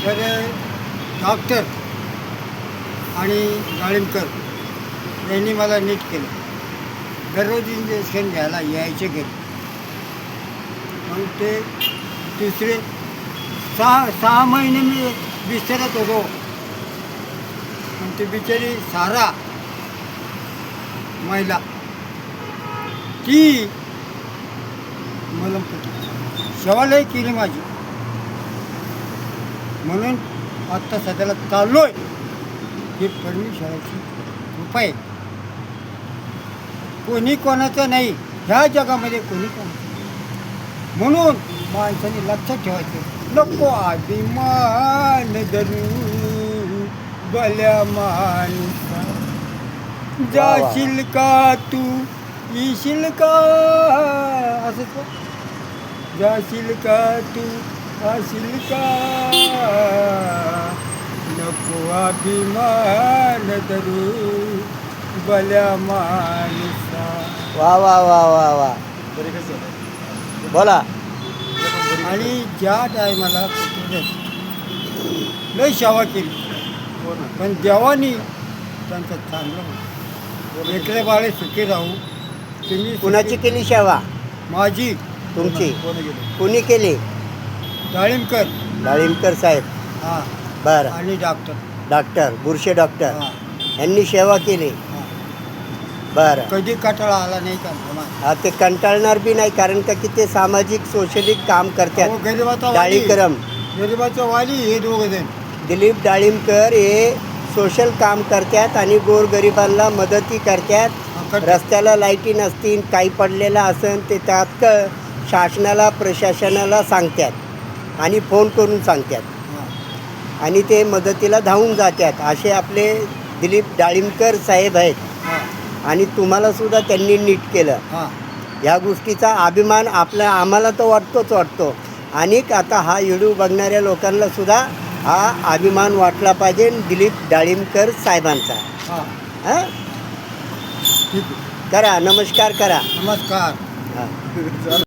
तर डॉक्टर आणि डाळिंबकर यांनी मला नीट केलं. दररोज इंजेक्शन घ्यायला यायचे घरी. मग ते दुसरे 6 महिने मी बिस्तरात होतो. पण ती बिचारी सारा महिला ती मलमपट्टी सेवालाही केली माझी. म्हणून आत्ता सध्याला चाललोय. ही परमेश्वराची कृपा आहे. कोणी कोणाचं नाही ह्या जगामध्ये, कोणी कोणाचं नाही. म्हणून माणसाने लक्षात ठेवायचं, नको अभिमान धरू भल्या माणसा. जाशील का तू येशील का, असंच जाशील का तू अशील का, नको अभिमान धरू भल्या माणसा. वा वा वा वा वा, बोला. आणि ज्या टायमाला लय सेवा केली, पण देवानी त्यांचं चांगलं होतं. लेकरे बाळे सुखी राहू. तुम्ही कुणाची केली सेवा? माझी. तुमची. कुणी केली? डाळिंबकर. डाळिंबकर साहेब. हां. बरं. आणि डॉक्टर बुरशे डॉक्टर हां. यांनी सेवा केली. हां. बरं. कधी कटाळा आला नाही का मला. हा, ते कंटाळणार बी नाही, कारण का की ते सामाजिक सोशलिक काम अहो, करतात. गरिबाचा वाली. डाळीकरम गरिबाचा वाली हे दोघं जण. दिलीप डाळिंबकर हे सोशल काम करतात आणि गोरगरिबांना मदती करतात. रस्त्याला लाईटी नसतील, काही पडलेलं असेल ते त्यात शासनाला प्रशासनाला सांगतात आणि फोन करून सांगतात हां. आणि ते मदतीला धावून जातात. असे आपले दिलीप डाळिंबकर साहेब आहेत. हां. आणि तुम्हालासुद्धा त्यांनी नीट केलं. हां. ह्या गोष्टीचा अभिमान आम्हाला तर वाटतो. आणि आता हा व्हिडिओ बघणाऱ्या लोकांना सुद्धा हा अभिमान वाटला पाहिजे दिलीप डाळिंबकर साहेबांचा. हां. हां, ठीक आहे. करा, नमस्कार करा. नमस्कार. हां.